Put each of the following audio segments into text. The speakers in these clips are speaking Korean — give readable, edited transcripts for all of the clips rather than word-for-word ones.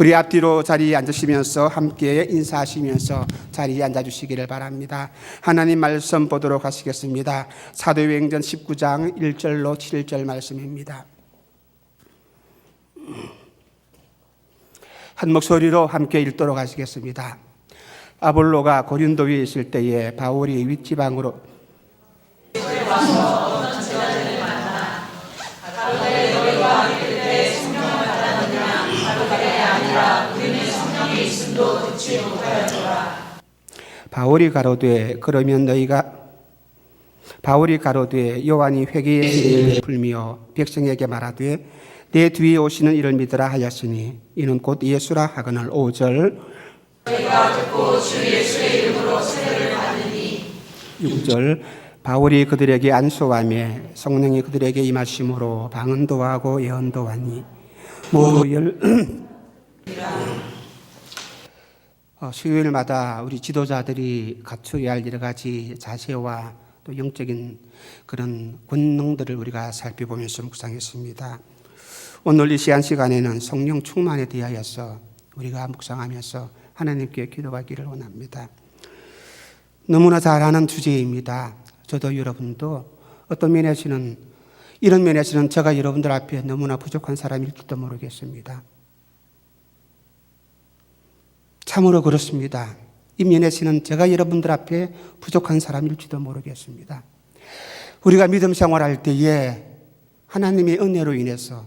우리 앞뒤로 자리에 앉으시면서 함께 인사하시면서 자리에 앉아주시기를 바랍니다. 하나님 말씀 보도록 하시겠습니다. 사도행전 19장 1절로 7절 말씀입니다. 한 목소리로 함께 읽도록 하시겠습니다. 아볼로가 고린도에 있을 때에 바울이 윗지방으로 바울이 가로되 요한이 회개의 일을 풀며 백성에게 말하되 내 뒤에 오시는 이를 믿으라 하였으니 이는 곧 예수라 하거늘 5절 너희가 듣고 주 예수의 이름으로 세례를 받으니 6절 바울이 그들에게 안수하며 성령이 그들에게 임하심으로 방언도 하고 예언도 하니 모두 수요일마다 우리 지도자들이 갖춰야 할 여러 가지 자세와 또 영적인 그런 권능들을 우리가 살펴보면서 묵상했습니다. 오늘 이 시간에는 성령 충만에 대하여서 우리가 묵상하면서 하나님께 기도하기를 원합니다. 너무나 잘 아는 주제입니다. 저도 여러분도 어떤 면에서는 이런 면에서는 제가 여러분들 앞에 너무나 부족한 사람일지도 모르겠습니다. 참으로 그렇습니다. 이 면에서는 제가 여러분들 앞에 부족한 사람일지도 모르겠습니다. 우리가 믿음 생활할 때에 하나님의 은혜로 인해서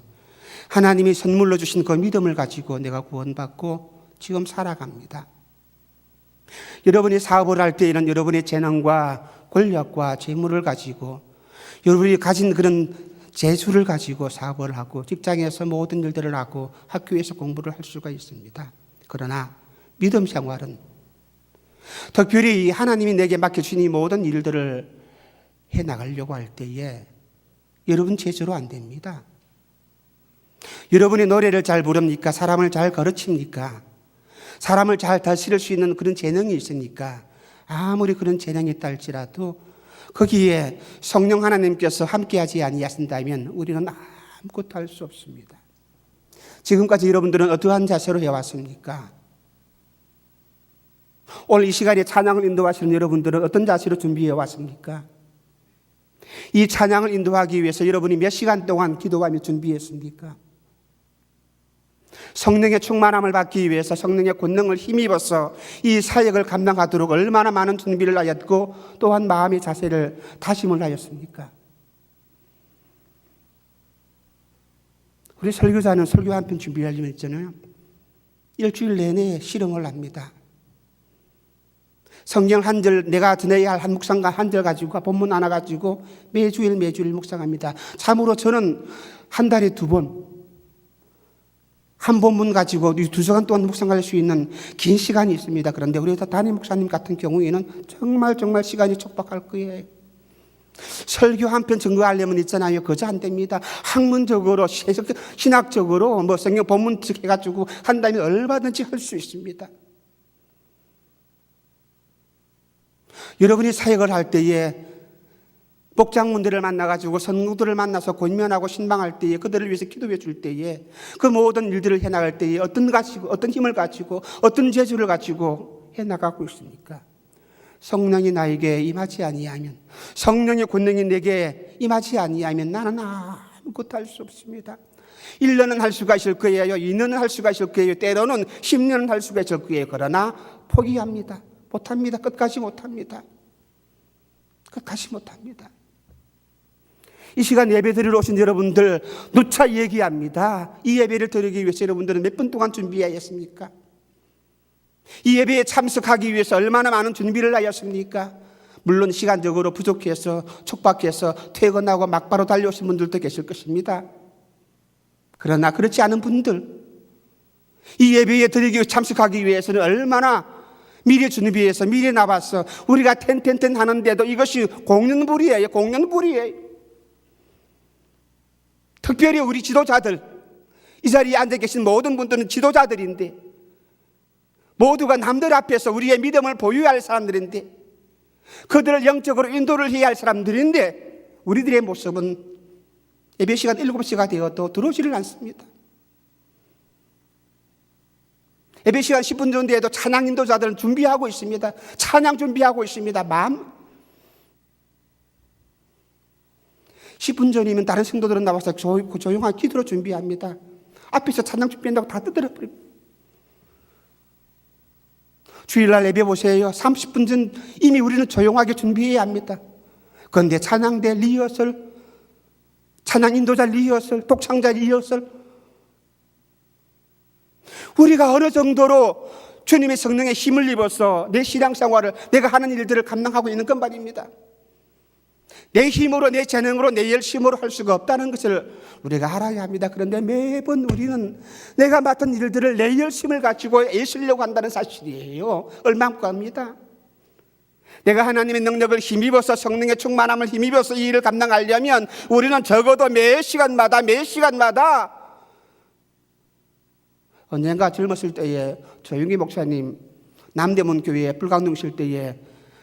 하나님이 선물로 주신 그 믿음을 가지고 내가 구원받고 지금 살아갑니다. 여러분이 사업을 할 때에는 여러분의 재능과 권력과 재물을 가지고 여러분이 가진 그런 재수를 가지고 사업을 하고 직장에서 모든 일들을 하고 학교에서 공부를 할 수가 있습니다. 그러나 믿음 생활은 특별히 하나님이 내게 맡겨주신 이 모든 일들을 해나가려고 할 때에 여러분 제대로 안 됩니다. 여러분이 노래를 잘 부릅니까? 사람을 잘 가르칩니까? 사람을 잘 다스릴 수 있는 그런 재능이 있으니까 아무리 그런 재능이 있다 할지라도 거기에 성령 하나님께서 함께하지 아니하신다면 우리는 아무것도 할 수 없습니다. 지금까지 여러분들은 어떠한 자세로 해왔습니까? 오늘 이 시간에 찬양을 인도하시는 여러분들은 어떤 자세로 준비해 왔습니까? 이 찬양을 인도하기 위해서 여러분이 몇 시간 동안 기도하며 준비했습니까? 성령의 충만함을 받기 위해서 성령의 권능을 힘입어서 이 사역을 감당하도록 얼마나 많은 준비를 하였고 또한 마음의 자세를 다짐을 하였습니까? 우리 설교자는 설교 한 편 준비하려면 있잖아요. 일주일 내내 실험을 합니다. 성경 한 절, 내가 전해야 할 한 묵상과 한 절 가지고 본문 하나 가지고 매주일 묵상합니다. 참으로 저는 한 달에 2번 한 본문 가지고 2시간 동안 묵상할 수 있는 긴 시간이 있습니다. 그런데 우리 담임 목사님 같은 경우에는 정말 시간이 촉박할 거예요. 설교 한 편 증거하려면 있잖아요. 그저 안 됩니다. 학문적으로, 신학적으로 성경 본문 해가지고 한다면 얼마든지 할 수 있습니다. 여러분이 사역을 할 때에 목장문들을 만나가지고 선구들을 만나서 권면하고 신방할 때에 그들을 위해서 기도해 줄 때에 그 모든 일들을 해나갈 때에 어떤 힘을 가지고 어떤 재주를 가지고 해나가고 있습니까? 성령이 나에게 임하지 아니하면, 성령의 권능이 내게 임하지 아니하면 나는 아무것도 할 수 없습니다. 1년은 할 수가 있을 거예요. 2년은 할 수가 있을 거예요. 때로는 10년은 할 수가 있을 거예요. 그러나 포기합니다. 못합니다. 끝까지 못합니다. 이 시간 예배 드리러 오신 여러분들 누차 얘기합니다. 이 예배를 드리기 위해서 여러분들은 몇 분 동안 준비해야 했습니까? 이 예배에 참석하기 위해서 얼마나 많은 준비를 하였습니까? 물론 시간적으로 부족해서 촉박해서 퇴근하고 막바로 달려오신 분들도 계실 것입니다. 그러나 그렇지 않은 분들, 이 예배에 드리기 위해 참석하기 위해서는 얼마나 미리 준비해서 미리 나와서 우리가 텐텐텐 하는데도 이것이 공연불이에요. 특별히 우리 지도자들, 이 자리에 앉아 계신 모든 분들은 지도자들인데 모두가 남들 앞에서 우리의 믿음을 보여야 할 사람들인데 그들을 영적으로 인도를 해야 할 사람들인데 우리들의 모습은 예배 시간 7시가 되어도 들어오지를 않습니다. 예배 시간 10분 전에도 찬양 인도자들은 준비하고 있습니다. 찬양 준비하고 있습니다. 10분 전이면 다른 성도들은 나와서 조용한 기도로 준비합니다. 앞에서 찬양 준비한다고 다 떠들어버립니다. 주일날 예배 보세요. 30분 전 이미 우리는 조용하게 준비해야 합니다. 그런데 찬양대 리허설, 찬양 인도자 리허설, 독창자 리허설, 우리가 어느 정도로 주님의 성령에 힘을 입어서 내 신앙생활을, 내가 하는 일들을 감당하고 있는 것 말입니다. 내 힘으로, 내 재능으로, 내 열심으로 할 수가 없다는 것을 우리가 알아야 합니다. 그런데 매번 우리는 내가 맡은 일들을 내 열심을 가지고 애쓰려고 한다는 사실이에요. 얼마만큼입니다. 내가 하나님의 능력을 힘입어서, 성령의 충만함을 힘입어서 이 일을 감당하려면 우리는 적어도 매 시간마다 언젠가 젊었을 때에 조용기 목사님 남대문 교회에 불광동실 때에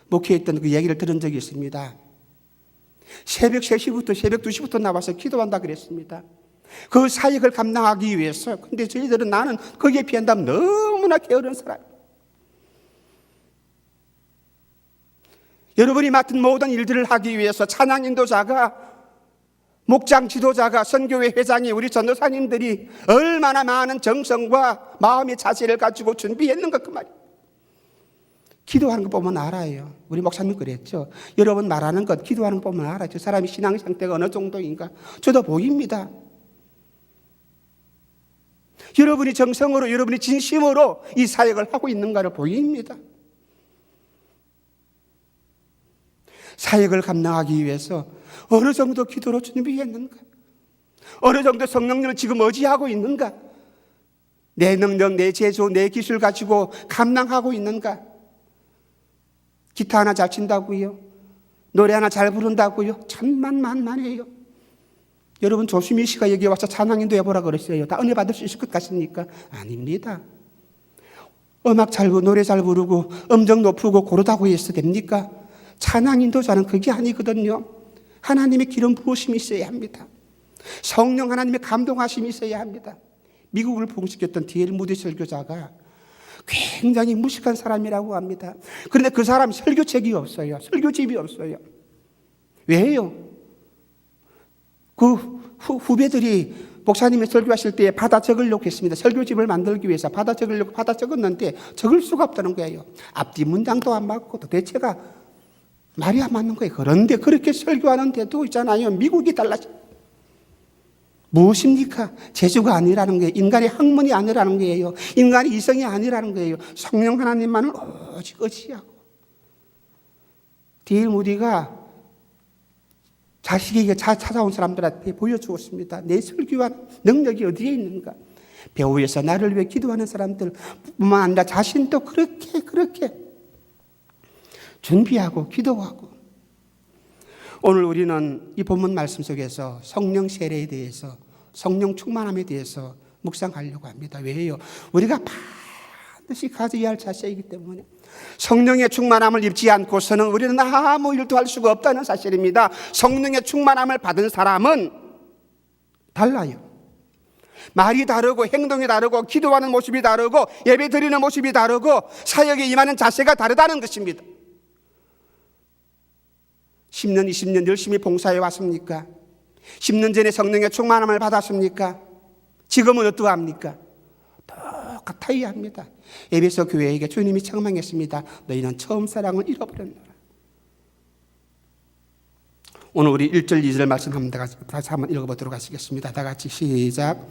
목회했던 그 얘기를 들은 적이 있습니다. 새벽 3시부터 새벽 2시부터 나와서 기도한다 그랬습니다. 그 사역을 감당하기 위해서. 근데 저희들은, 나는 거기에 비한다면 너무나 게으른 사람. 여러분이 맡은 모든 일들을 하기 위해서 찬양 인도자가, 목장 지도자가, 선교회 회장이, 우리 전도사님들이 얼마나 많은 정성과 마음의 자세를 가지고 준비했는가 그 말이에요. 기도하는 것 보면 알아요. 우리 목사님 그랬죠. 여러분 말하는 것, 기도하는 것 보면 알아요. 저 사람이 신앙 상태가 어느 정도인가. 저도 보입니다. 여러분이 정성으로, 여러분이 진심으로 이 사역을 하고 있는가를 보입니다. 사역을 감당하기 위해서 어느 정도 기도로 준비했는가? 어느 정도 성령님을 지금 의지하고 있는가? 내 능력, 내 재주, 내 기술 가지고 감당하고 있는가? 기타 하나 잘 친다고요? 노래 하나 잘 부른다고요? 천만만만해요. 여러분 조수미 씨가 여기 와서 찬양인도 해보라 그랬어요. 다 은혜 받을 수 있을 것 같습니까? 아닙니다. 음악 잘 부르고 노래 잘 부르고 음정 높고 고르다고 해서 됩니까? 찬양 인도자는 그게 아니거든요. 하나님의 기름 부으심이 있어야 합니다. 성령 하나님의 감동하심이 있어야 합니다. 미국을 봉식했던 D.L. 무디 설교자가 굉장히 무식한 사람이라고 합니다. 그런데 그 사람 설교책이 없어요. 설교집이 없어요. 왜요? 그 후배들이 목사님이 설교하실 때 받아 적으려고 했습니다. 설교집을 만들기 위해서 받아 적었는데 적을 수가 없다는 거예요. 앞뒤 문장도 안 맞고 도대체가 말이 안 맞는 거예요. 그런데 그렇게 설교하는데도 있잖아요. 미국이 달라져. 무엇입니까? 재주가 아니라는 거예요. 인간의 학문이 아니라는 거예요. 인간의 이성이 아니라는 거예요. 성령 하나님만을 오직 의지하고. D.L. 무디가 자식에게 찾아온 사람들한테 보여주었습니다. 내 설교한 능력이 어디에 있는가? 배후에서 나를 위해 기도하는 사람들 뿐만 아니라 자신도 그렇게 준비하고 기도하고. 오늘 우리는 이 본문 말씀 속에서 성령 세례에 대해서, 성령 충만함에 대해서 묵상하려고 합니다. 왜요? 우리가 반드시 가져야 할 자세이기 때문에. 성령의 충만함을 입지 않고서는 우리는 아무 일도 할 수가 없다는 사실입니다. 성령의 충만함을 받은 사람은 달라요. 말이 다르고 행동이 다르고 기도하는 모습이 다르고 예배 드리는 모습이 다르고 사역에 임하는 자세가 다르다는 것입니다. 10년, 20년 열심히 봉사해 왔습니까? 10년 전에 성령의 충만함을 받았습니까? 지금은 어떠합니까? 똑같아야 합니다. 에베소 교회에게 주님이 책망했습니다. 너희는 처음 사랑을 잃어버렸노라. 오늘 우리 1절, 2절 말씀 다시 한번 읽어보도록 하시겠습니다. 다 같이 시작.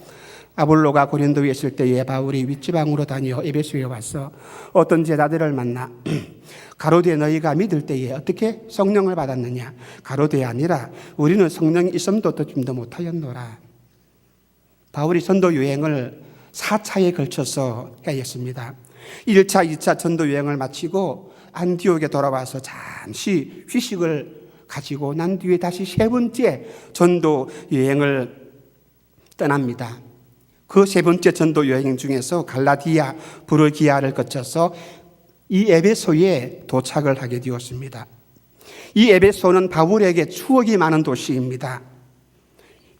아볼로가 고린도에 있을 때에 바울이 윗지방으로 다녀 에베소에 와서 어떤 제자들을 만나 가로되 너희가 믿을 때에 어떻게 성령을 받았느냐? 가로되 아니라 우리는 성령이 있음도 듣지도 못하였노라. 바울이 전도 여행을 4차에 걸쳐서 하였습니다. 1차, 2차 전도 여행을 마치고 안디옥에 돌아와서 잠시 휴식을 가지고 난 뒤에 다시 3번째 전도 여행을 떠납니다. 그 3번째 전도 여행 중에서 갈라디아, 부르기아를 거쳐서 이 에베소에 도착을 하게 되었습니다. 이 에베소는 바울에게 추억이 많은 도시입니다.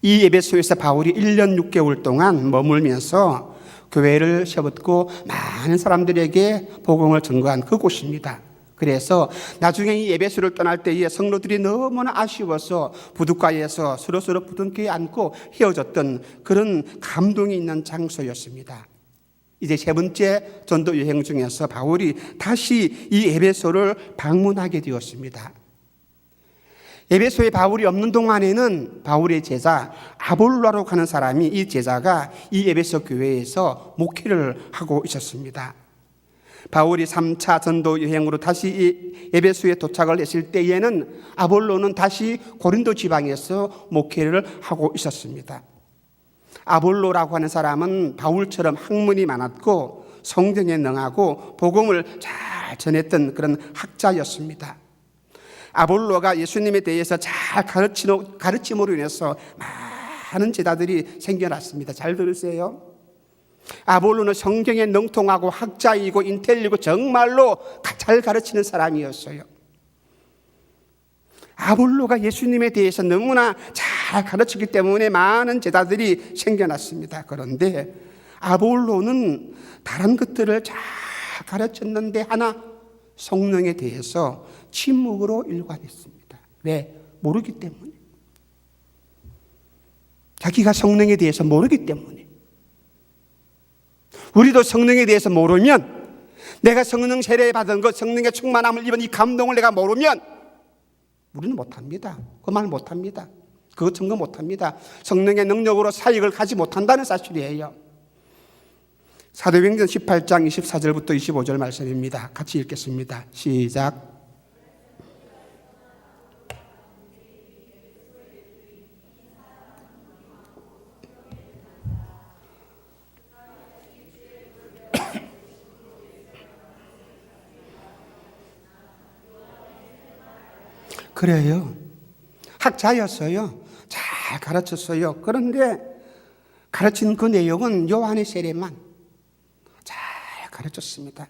이 에베소에서 바울이 1년 6개월 동안 머물면서 교회를 세웠고 많은 사람들에게 복음을 전거한 그곳입니다. 그래서 나중에 이 에베소를 떠날 때에 성도들이 너무나 아쉬워서 부둣가에서 서로서로 부둥켜 안고 헤어졌던 그런 감동이 있는 장소였습니다. 이제 세 번째 전도 여행 중에서 바울이 다시 이 에베소를 방문하게 되었습니다. 에베소에 바울이 없는 동안에는 바울의 제자 아볼로라고 하는 사람이, 이 제자가 이 에베소 교회에서 목회를 하고 있었습니다. 바울이 3차 전도 여행으로 다시 이 에베소에 도착을 했을 때에는 아볼로는 다시 고린도 지방에서 목회를 하고 있었습니다. 아볼로라고 하는 사람은 바울처럼 학문이 많았고 성경에 능하고 복음을 잘 전했던 그런 학자였습니다. 아볼로가 예수님에 대해서 잘 가르침으로 인해서 많은 제자들이 생겨났습니다. 잘 들으세요. 아볼로는 성경에 능통하고 학자이고 인텔리고 정말로 잘 가르치는 사람이었어요. 아볼로가 예수님에 대해서 너무나 잘 가르치기 때문에 많은 제자들이 생겨났습니다. 그런데 아볼로는 다른 것들을 잘 가르쳤는데 하나, 성령에 대해서 침묵으로 일관했습니다. 왜? 모르기 때문에. 자기가 성령에 대해서 모르기 때문에. 우리도 성령에 대해서 모르면, 내가 성령 세례 받은 것, 성령의 충만함을 입은 이 감동을 내가 모르면 우리는 못합니다. 그 말 못합니다. 그거 증거 못합니다. 성령의 능력으로 사역을 하지 못한다는 사실이에요. 사도행전 18장 24절부터 25절 말씀입니다. 같이 읽겠습니다. 시작. 그래요. 학자였어요. 잘 가르쳤어요. 그런데 가르친 그 내용은 요한의 세례만 잘 가르쳤습니다.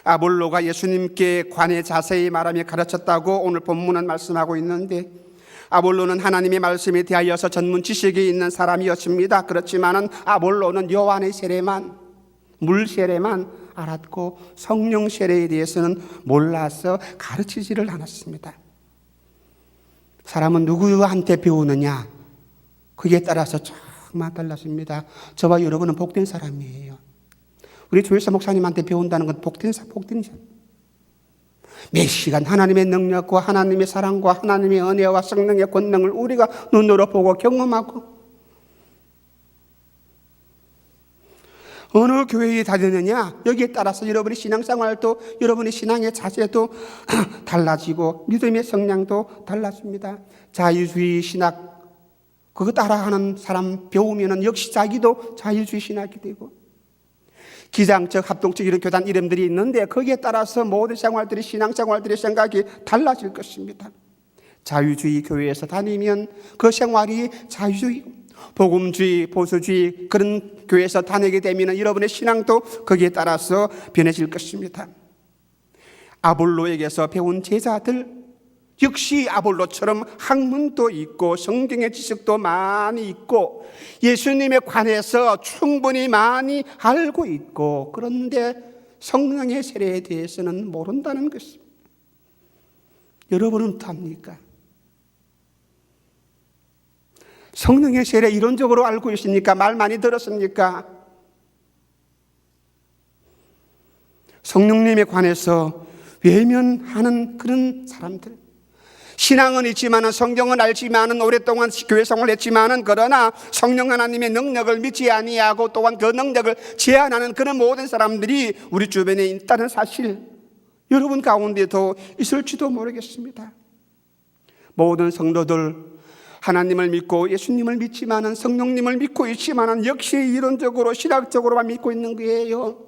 아볼로가 예수님께 관해 자세히 말하며 가르쳤다고 오늘 본문은 말씀하고 있는데, 아볼로는 하나님의 말씀에 대하여서 전문 지식이 있는 사람이었습니다. 그렇지만은 아볼로는 요한의 세례만, 물 세례만 알았고 성령 세례에 대해서는 몰라서 가르치지를 않았습니다. 사람은 누구한테 배우느냐, 그에 따라서 정말 달랐습니다. 저와 여러분은 복된 사람이에요. 우리 조일사 목사님한테 배운다는 건 복된 사람. 몇 시간 하나님의 능력과 하나님의 사랑과 하나님의 은혜와 성령의 권능을 우리가 눈으로 보고 경험하고, 어느 교회에 다니느냐, 여기에 따라서 여러분의 신앙생활도, 여러분의 신앙의 자세도 달라지고 믿음의 성량도 달라집니다. 자유주의 신학, 그거 따라하는 사람 배우면 역시 자기도 자유주의 신학이 되고, 기장적, 합동적 이런 교단 이름들이 있는데 거기에 따라서 모든 생활들이, 신앙생활들의 생각이 달라질 것입니다. 자유주의 교회에서 다니면 그 생활이 자유주의고, 복음주의, 보수주의 그런 교회에서 다니게 되면 여러분의 신앙도 거기에 따라서 변해질 것입니다. 아볼로에게서 배운 제자들 역시 아볼로처럼 학문도 있고 성경의 지식도 많이 있고 예수님에 관해서 충분히 많이 알고 있고, 그런데 성령의 세례에 대해서는 모른다는 것입니다. 여러분은 어떻습니까? 성령의 세례 이론적으로 알고 있습니까? 말 많이 들었습니까? 성령님에 관해서 외면하는 그런 사람들, 신앙은 있지만은, 성경은 알지만은, 오랫동안 교회 생활을 했지만은, 그러나 성령 하나님의 능력을 믿지 아니하고 또한 그 능력을 제한하는 그런 모든 사람들이 우리 주변에 있다는 사실, 여러분 가운데도 있을지도 모르겠습니다. 모든 성도들 하나님을 믿고 예수님을 믿지만은, 성령님을 믿고 있지만은 역시 이론적으로 신학적으로만 믿고 있는 거예요.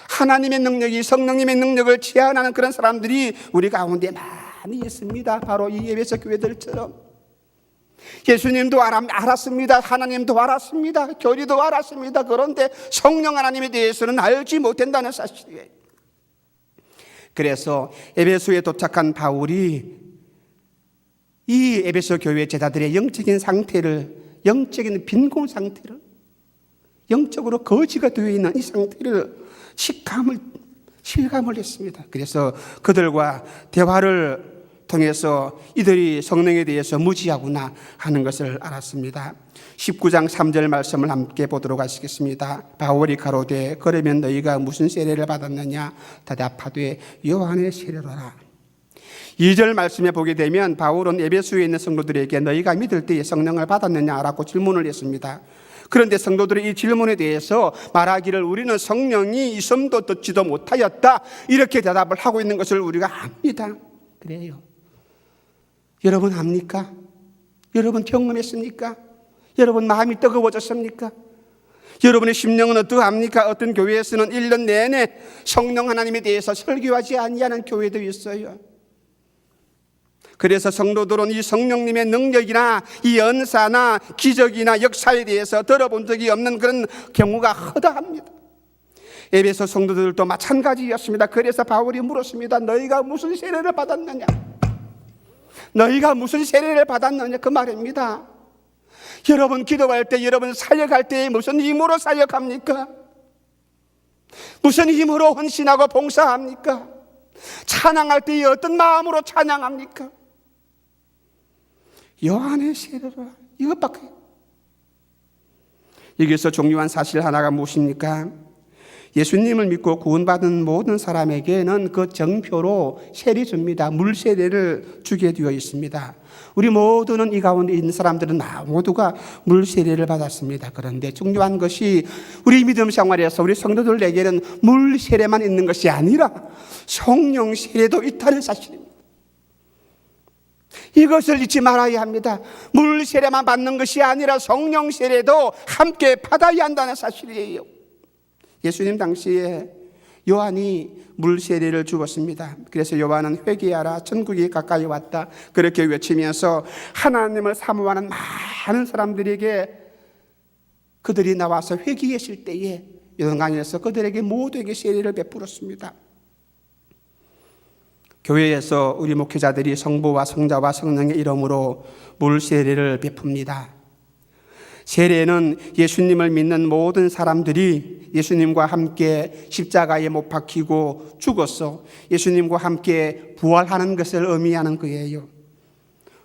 하나님의 능력이, 성령님의 능력을 제한하는 그런 사람들이 우리 가운데 많이 있습니다. 바로 이 에베소 교회들처럼. 예수님도 알았습니다. 하나님도 알았습니다. 교리도 알았습니다. 그런데 성령 하나님에 대해서는 알지 못한다는 사실이에요. 그래서 에베소에 도착한 바울이 이 에베소 교회 제자들의 영적인 상태를, 영적인 빈곤 상태를 영적으로 거지가 되어 있는 이 상태를 실감을 했습니다. 그래서 그들과 대화를 통해서 이들이 성령에 대해서 무지하구나 하는 것을 알았습니다. 19장 3절 말씀을 함께 보도록 하시겠습니다. 바울이 가로되 그러면 너희가 무슨 세례를 받았느냐 대답하되 요한의 세례로라. 2절 말씀에 보게 되면 바울은 에베소에 있는 성도들에게 너희가 믿을 때에 성령을 받았느냐라고 질문을 했습니다. 그런데 성도들의 이 질문에 대해서 말하기를 우리는 성령이 있음도 듣지도 못하였다, 이렇게 대답을 하고 있는 것을 우리가 압니다. 그래요. 여러분 압니까? 여러분 경험했습니까? 여러분 마음이 뜨거워졌습니까? 여러분의 심령은 어떠합니까? 어떤 교회에서는 1년 내내 성령 하나님에 대해서 설교하지 아니하는 교회도 있어요. 그래서 성도들은 이 성령님의 능력이나 이 은사나 기적이나 역사에 대해서 들어본 적이 없는 그런 경우가 허다합니다. 에베소 성도들도 마찬가지였습니다. 그래서 바울이 물었습니다. 너희가 무슨 세례를 받았느냐? 너희가 무슨 세례를 받았느냐? 그 말입니다. 여러분 기도할 때, 여러분 사역할 때 무슨 힘으로 사역합니까? 무슨 힘으로 헌신하고 봉사합니까? 찬양할 때 어떤 마음으로 찬양합니까? 요한의 세례로, 이것밖에. 여기서 중요한 사실 하나가 무엇입니까? 예수님을 믿고 구원받은 모든 사람에게는 그 정표로 세례 줍니다. 물 세례를 주게 되어 있습니다. 우리 모두는, 이 가운데 있는 사람들은 모두가 물 세례를 받았습니다. 그런데 중요한 것이 우리 믿음 생활에서 우리 성도들에게는 물 세례만 있는 것이 아니라 성령 세례도 있다는 사실입니다. 이것을 잊지 말아야 합니다. 물 세례만 받는 것이 아니라 성령 세례도 함께 받아야 한다는 사실이에요. 예수님 당시에 요한이 물 세례를 주었습니다. 그래서 요한은 회개하라, 천국이 가까이 왔다, 그렇게 외치면서 하나님을 사모하는 많은 사람들에게 그들이 나와서 회개했을 때에 요단강에서 그들에게 모두에게 세례를 베풀었습니다. 교회에서 우리 목회자들이 성부와 성자와 성령의 이름으로 물 세례를 베풉니다. 세례는 예수님을 믿는 모든 사람들이 예수님과 함께 십자가에 못 박히고 죽어서 예수님과 함께 부활하는 것을 의미하는 거예요.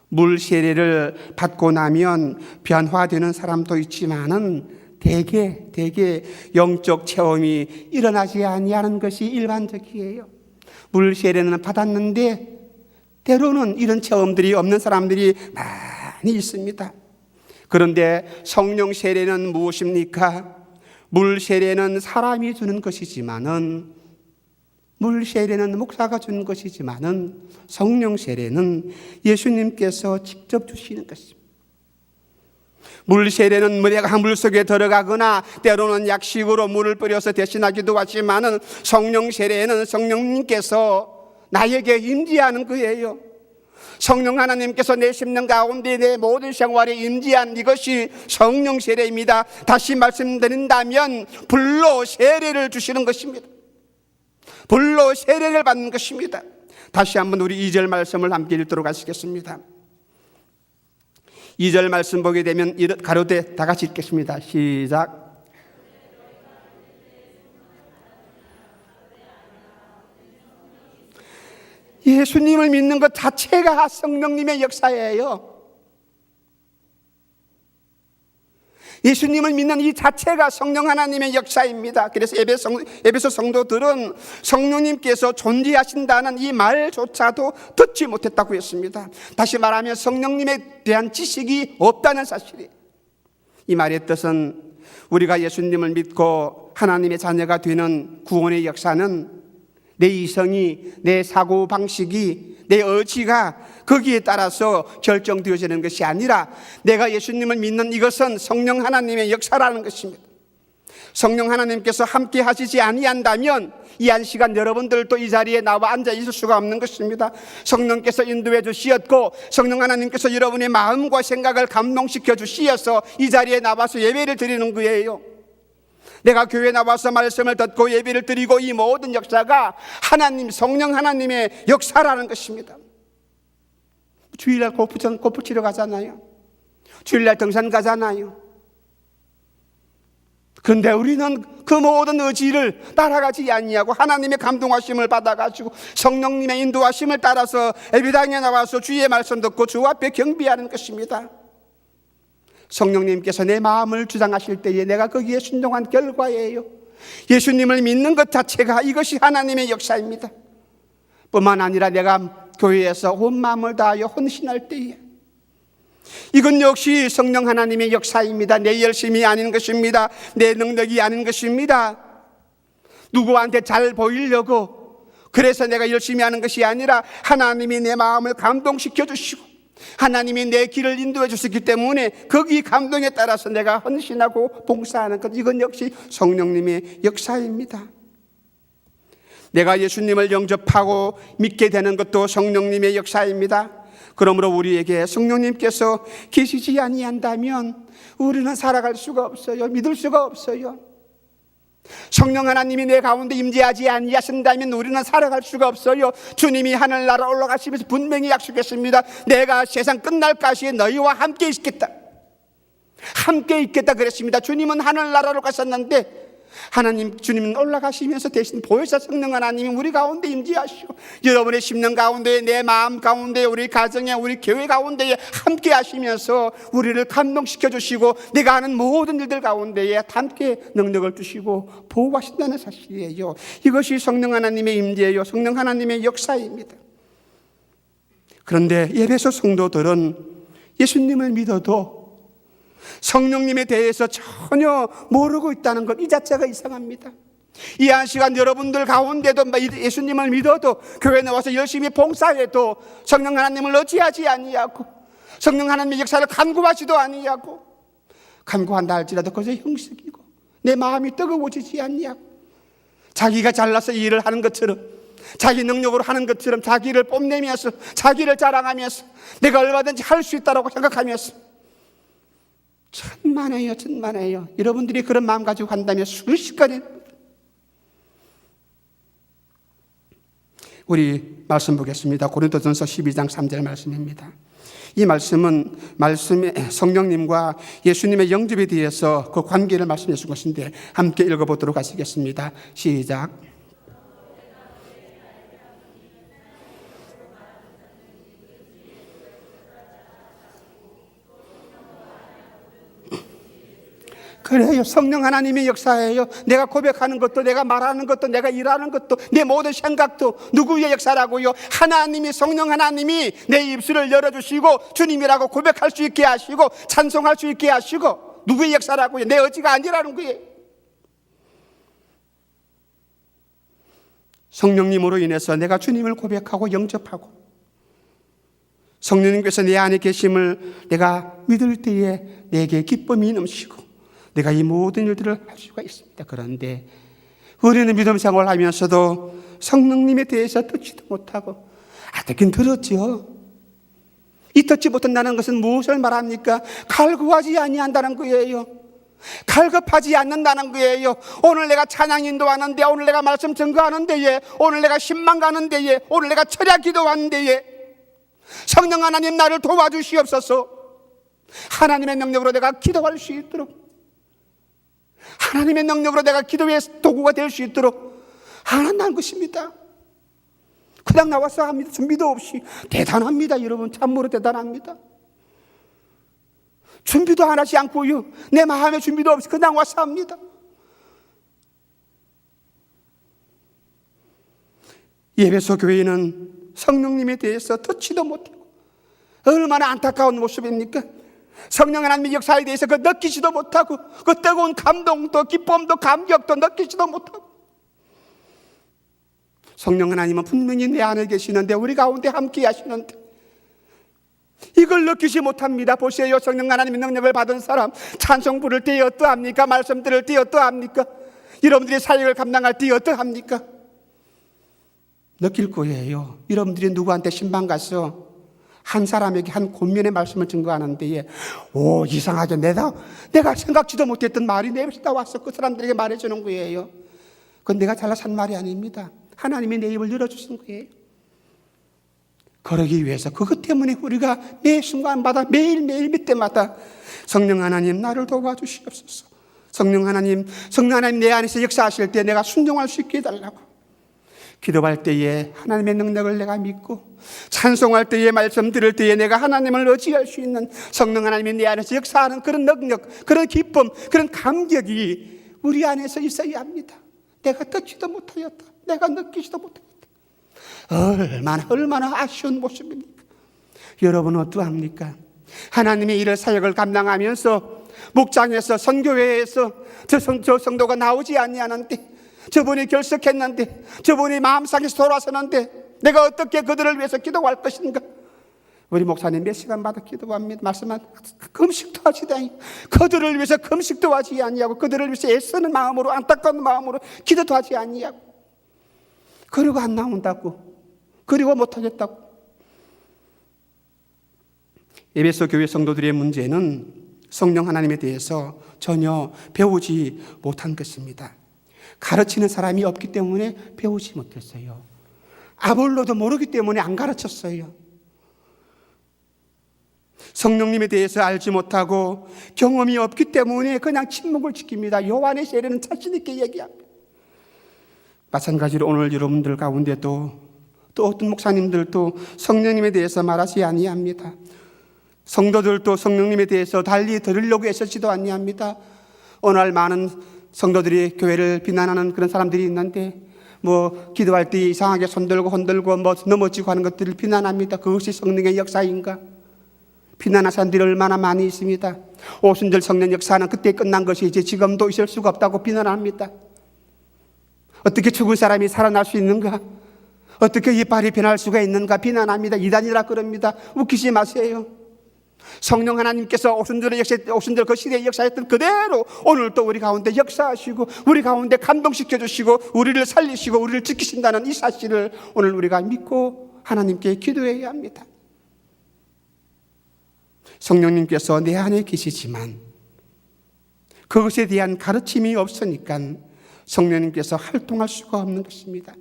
물 세례를 받고 나면 변화되는 사람도 있지만은 대개 영적 체험이 일어나지 아니하는 것이 일반적이에요. 물 세례는 받았는데 때로는 이런 체험들이 없는 사람들이 많이 있습니다. 그런데 성령 세례는 무엇입니까? 물 세례는 사람이 주는 것이지만은, 물 세례는 목사가 주는 것이지만은, 성령 세례는 예수님께서 직접 주시는 것입니다. 물 세례는 내가 물 속에 들어가거나 때로는 약식으로 물을 뿌려서 대신하기도 하지만은, 성령 세례는 성령님께서 나에게 임재하는 거예요. 성령 하나님께서 내 심령 가운데 내 모든 생활에 임재한 이것이 성령 세례입니다. 다시 말씀드린다면 불로 세례를 주시는 것입니다. 불로 세례를 받는 것입니다. 다시 한번 우리 2절 말씀을 함께 읽도록 하시겠습니다. 2절 말씀 보게 되면 가로되, 다 같이 읽겠습니다. 시작. 예수님을 믿는 것 자체가 성령님의 역사예요. 예수님을 믿는 이 자체가 성령 하나님의 역사입니다. 그래서 에베소 성도들은 성령님께서 존재하신다는 이 말조차도 듣지 못했다고 했습니다. 다시 말하면 성령님에 대한 지식이 없다는 사실이에요. 이 말의 뜻은 우리가 예수님을 믿고 하나님의 자녀가 되는 구원의 역사는 내 이성이, 내 사고방식이, 내 의지가 거기에 따라서 결정되어지는 것이 아니라 내가 예수님을 믿는 이것은 성령 하나님의 역사라는 것입니다. 성령 하나님께서 함께 하시지 아니한다면 이 한 시간 여러분들도 이 자리에 나와 앉아 있을 수가 없는 것입니다. 성령께서 인도해 주시었고 성령 하나님께서 여러분의 마음과 생각을 감동시켜 주시어서 이 자리에 나와서 예배를 드리는 거예요. 내가 교회에 나와서 말씀을 듣고 예배를 드리고 이 모든 역사가 하나님, 성령 하나님의 역사라는 것입니다. 주일날 골프 치러 가잖아요. 주일날 등산 가잖아요. 그런데 우리는 그 모든 의지를 따라가지 아니하고 하나님의 감동하심을 받아가지고 성령님의 인도하심을 따라서 예배당에 나와서 주의 말씀 듣고 주 앞에 경배하는 것입니다. 성령님께서 내 마음을 주장하실 때에 내가 거기에 순종한 결과예요. 예수님을 믿는 것 자체가 이것이 하나님의 역사입니다. 뿐만 아니라 내가 교회에서 온 마음을 다하여 헌신할 때에 이건 역시 성령 하나님의 역사입니다. 내 열심이 아닌 것입니다. 내 능력이 아닌 것입니다. 누구한테 잘 보이려고 그래서 내가 열심히 하는 것이 아니라 하나님이 내 마음을 감동시켜 주시고 하나님이 내 길을 인도해 주셨기 때문에 거기 감동에 따라서 내가 헌신하고 봉사하는 것, 이건 역시 성령님의 역사입니다. 내가 예수님을 영접하고 믿게 되는 것도 성령님의 역사입니다. 그러므로 우리에게 성령님께서 계시지 아니한다면 우리는 살아갈 수가 없어요. 믿을 수가 없어요. 성령 하나님이 내 가운데 임재하지 아니하신다면 우리는 살아갈 수가 없어요. 주님이 하늘나라 올라가시면서 분명히 약속했습니다. 내가 세상 끝날까지 너희와 함께 있겠다. 함께 있겠다 그랬습니다. 주님은 하늘나라로 가셨는데 하나님 주님은 올라가시면서 대신 보혜사 성령 하나님이 우리 가운데 임재하시고 여러분의 심령 가운데, 내 마음 가운데, 우리 가정에, 우리 교회 가운데에 함께 하시면서 우리를 감동시켜 주시고 내가 하는 모든 일들 가운데에 함께 능력을 주시고 보호하신다는 사실이에요. 이것이 성령 하나님의 임재예요. 성령 하나님의 역사입니다. 그런데 에베소 성도들은 예수님을 믿어도 성령님에 대해서 전혀 모르고 있다는 것, 이 자체가 이상합니다. 이 한 시간 여러분들 가운데도 예수님을 믿어도 교회 나와서 열심히 봉사해도 성령 하나님을 의지하지 아니하고 성령 하나님의 역사를 간구하지도 아니하고 간구한다 할지라도 그저 형식이고 내 마음이 뜨거워지지 아니하고 자기가 잘나서 일을 하는 것처럼 자기 능력으로 하는 것처럼 자기를 뽐내면서 자기를 자랑하면서 내가 얼마든지 할 수 있다고 생각하면서 천만에요, 천만에요. 여러분들이 그런 마음 가지고 간다면 순식간에 우리 말씀 보겠습니다. 고린도전서 12장 3절 말씀입니다. 이 말씀은 말씀의 성령님과 예수님의 영접에 대해서 그 관계를 말씀해 주신 것인데 함께 읽어보도록 하시겠습니다. 시작. 그래요. 성령 하나님의 역사예요. 내가 고백하는 것도, 내가 말하는 것도, 내가 일하는 것도, 내 모든 생각도 누구의 역사라고요? 하나님이, 성령 하나님이 내 입술을 열어주시고 주님이라고 고백할 수 있게 하시고 찬송할 수 있게 하시고 누구의 역사라고요? 내 의지가 아니라는 거예요. 성령님으로 인해서 내가 주님을 고백하고 영접하고 성령님께서 내 안에 계심을 내가 믿을 때에 내게 기쁨이 넘치고 내가 이 모든 일들을 할 수가 있습니다. 그런데 우리는 믿음 생활을 하면서도 성령님에 대해서 듣지도 못하고 듣긴 들었죠. 이 듣지 못한다는 것은 무엇을 말합니까? 갈구하지 아니한다는 거예요. 갈급하지 않는다는 거예요. 오늘 내가 찬양 인도하는 데, 오늘 내가 말씀 증거하는 데에, 오늘 내가 신방 가는 데에, 오늘 내가 철야 기도하는 데에 성령 하나님 나를 도와주시옵소서. 하나님의 능력으로 내가 기도할 수 있도록, 하나님의 능력으로 내가 기도의 도구가 될 수 있도록 하나님 것입니다. 그냥 나와서 합니다. 준비도 없이. 대단합니다. 여러분, 참으로 대단합니다. 준비도 안 하지 않고요, 내 마음에 준비도 없이 그냥 와서 합니다. 에베소 교회는 성령님에 대해서 듣지도 못하고 얼마나 안타까운 모습입니까? 성령 하나님의 역사에 대해서 그 느끼지도 못하고 그 뜨거운 감동도 기쁨도 감격도 느끼지도 못하고 성령 하나님은 분명히 내 안에 계시는데 우리 가운데 함께 하시는데 이걸 느끼지 못합니다. 보세요. 성령 하나님의 능력을 받은 사람 찬송 부를 때 어떠합니까? 말씀 들을 때 어떠합니까? 여러분들이 사역을 감당할 때 어떠합니까? 느낄 거예요. 여러분들이 누구한테 신방 가서 한 사람에게 한 권면의 말씀을 증거하는 데에 이상하게 내가 생각지도 못했던 말이 내 입에 나와서 그 사람들에게 말해주는 거예요. 그건 내가 잘나서 한 말이 아닙니다. 하나님이 내 입을 열어주신 거예요. 그러기 위해서 그것 때문에 우리가 매 순간마다 매일매일 몇 때마다 성령 하나님 나를 도와주시옵소서, 성령 하나님 내 안에서 역사하실 때 내가 순종할 수 있게 해달라고. 기도할 때에 하나님의 능력을 내가 믿고, 찬송할 때에, 말씀 들을 때에 내가 하나님을 의지할 수 있는 성령 하나님이 내 안에서 역사하는 그런 능력, 그런 기쁨, 그런 감격이 우리 안에서 있어야 합니다. 내가 듣지도 못하였다, 내가 느끼지도 못하였다. 얼마나 아쉬운 모습입니까? 여러분 어떠합니까? 하나님의 일을 사역을 감당하면서 목장에서, 선교회에서 저 성도가 나오지 아니하는데, 저분이 결석했는데, 저분이 마음상에서 돌아서는데 내가 어떻게 그들을 위해서 기도할 것인가? 우리 목사님 몇 시간마다 기도합니다. 말씀한 금식도 하지도 않고, 그들을 위해서 금식도 하지 아니하고, 그들을 위해서 애쓰는 마음으로, 안타까운 마음으로 기도도 하지 아니하고, 그리고 안 나온다고, 그리고 못하겠다고. 에베소 교회 성도들의 문제는 성령 하나님에 대해서 전혀 배우지 못한 것입니다. 가르치는 사람이 없기 때문에 배우지 못했어요. 아볼로도 모르기 때문에 안 가르쳤어요. 성령님에 대해서 알지 못하고 경험이 없기 때문에 그냥 침묵을 지킵니다. 요한의 세례는 자신 있게 얘기합니다. 마찬가지로 오늘 여러분들 가운데도 또 어떤 목사님들도 성령님에 대해서 말하지 아니합니다. 성도들도 성령님에 대해서 달리 들으려고 애쓰지도 아니합니다. 오늘 많은 성도들이 교회를 비난하는 그런 사람들이 있는데, 기도할 때 이상하게 손들고 흔들고 넘어지고 하는 것들을 비난합니다. 그것이 성령의 역사인가? 비난하는 사람들이 얼마나 많이 있습니다. 오순절 성령 역사는 그때 끝난 것이 이제 지금도 있을 수가 없다고 비난합니다. 어떻게 죽은 사람이 살아날 수 있는가? 어떻게 이빨이 변할 수가 있는가? 비난합니다. 이단이라 그럽니다. 웃기지 마세요. 성령 하나님께서 오순절 그 시대에 역사했던 그대로 오늘 또 우리 가운데 역사하시고, 우리 가운데 감동시켜 주시고, 우리를 살리시고 우리를 지키신다는 이 사실을 오늘 우리가 믿고 하나님께 기도해야 합니다. 성령님께서 내 안에 계시지만 그것에 대한 가르침이 없으니까 성령님께서 활동할 수가 없는 것입니다.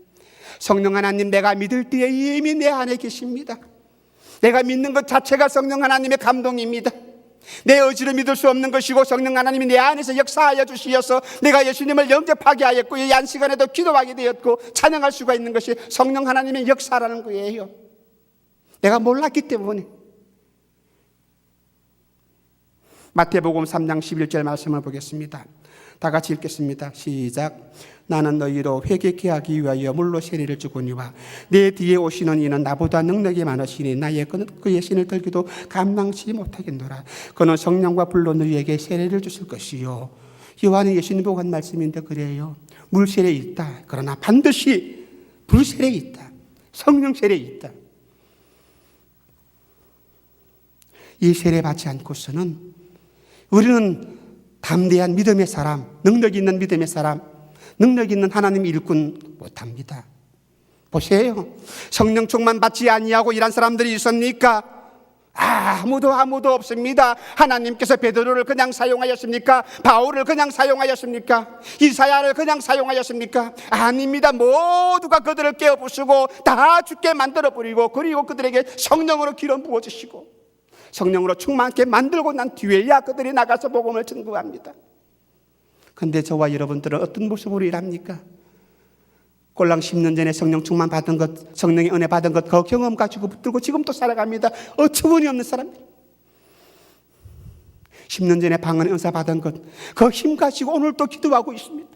성령 하나님, 내가 믿을 때에 이미 내 안에 계십니다. 내가 믿는 것 자체가 성령 하나님의 감동입니다. 내 의지로 믿을 수 없는 것이고, 성령 하나님이 내 안에서 역사하여 주시어서 내가 예수님을 영접하게 하였고, 이 안시간에도 기도하게 되었고 찬양할 수가 있는 것이 성령 하나님의 역사라는 거예요. 내가 몰랐기 때문에. 마태복음 3장 11절 말씀을 보겠습니다. 다 같이 읽겠습니다. 시작. 나는 너희로 회개케 하기 위하여 물로 세례를 주거니와 내 뒤에 오시는 이는 나보다 능력이 많으시니 나의 그의 신을 들기도 감당치 못하겠노라. 그는 성령과 불로 너희에게 세례를 주실 것이요. 요한은 예수님 보고 한 말씀인데 그래요. 물 세례 있다. 그러나 반드시 불 세례 있다. 성령 세례 있다. 이 세례 받지 않고서는 우리는 담대한 믿음의 사람, 능력 있는 믿음의 사람, 능력 있는 하나님 일꾼 못합니다. 보세요. 성령 충만 받지 아니하고 일한 사람들이 있습니까? 아무도 없습니다. 하나님께서 베드로를 그냥 사용하였습니까? 바울을 그냥 사용하였습니까? 이사야를 그냥 사용하였습니까? 아닙니다. 모두가 그들을 깨어부수고 다 죽게 만들어버리고, 그리고 그들에게 성령으로 기름 부어주시고 성령으로 충만하게 만들고 난 뒤에야 그들이 나가서 복음을 전구합니다. 그런데 저와 여러분들은 어떤 모습으로 일합니까? 꼴랑 10년 전에 성령 충만 받은 것, 성령의 은혜 받은 것, 그 경험 가지고 붙들고 지금 또 살아갑니다. 어처구니 없는 사람들. 10년 전에 방언의 은사 받은 것, 그 힘 가지고 오늘 또 기도하고 있습니다.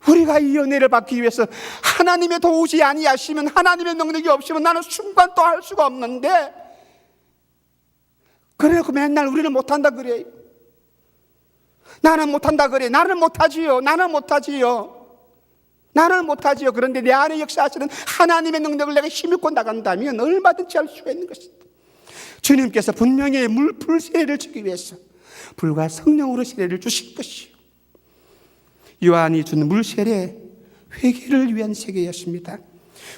우리가 이 은혜를 받기 위해서 하나님의 도우지 아니하시면, 하나님의 능력이 없으면 나는 순간 또 할 수가 없는데, 그래서 맨날 우리는 못한다 그래요. 나는 못한다 그래. 나는 못하지요. 그런데 내 안에 역사하시는 하나님의 능력을 내가 힘입고 나간다면 얼마든지 할 수가 있는 것입니다. 주님께서 분명히 불 세례를 주기 위해서 불과 성령으로 세례를 주실 것이요. 요한이 준 물 세례, 회개를 위한 세계였습니다.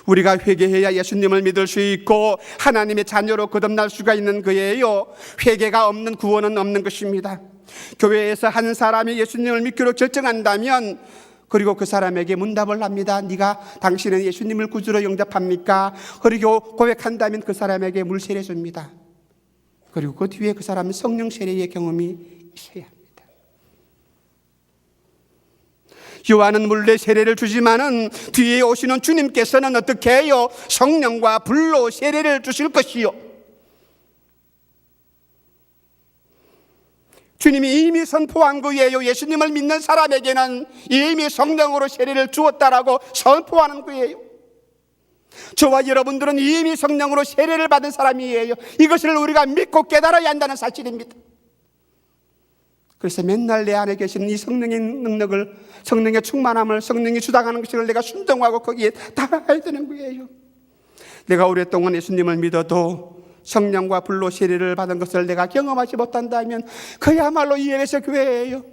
우리가 회개해야 예수님을 믿을 수 있고 하나님의 자녀로 거듭날 수가 있는 거예요. 회개가 없는 구원은 없는 것입니다. 교회에서 한 사람이 예수님을 믿기로 결정한다면, 그리고 그 사람에게 문답을 합니다. 당신은 예수님을 구주로 영접합니까? 그리고 고백한다면 그 사람에게 물 세례 줍니다. 그리고 그 뒤에 그 사람은 성령 세례의 경험이 있어야 합니다. 요한은 물레 세례를 주지만은 뒤에 오시는 주님께서는 어떻게 해요? 성령과 불로 세례를 주실 것이요. 주님이 이미 선포한 거예요. 예수님을 믿는 사람에게는 이미 성령으로 세례를 주었다라고 선포하는 거예요. 저와 여러분들은 이미 성령으로 세례를 받은 사람이에요. 이것을 우리가 믿고 깨달아야 한다는 사실입니다. 그래서 맨날 내 안에 계시는 이 성령의 능력을, 성령의 충만함을, 성령이 주장하는 것을 내가 순종하고 거기에 따라가야 되는 거예요. 내가 오랫동안 예수님을 믿어도 성령과 불로 세례를 받은 것을 내가 경험하지 못한다면 그야말로 이 에베소 교회예요.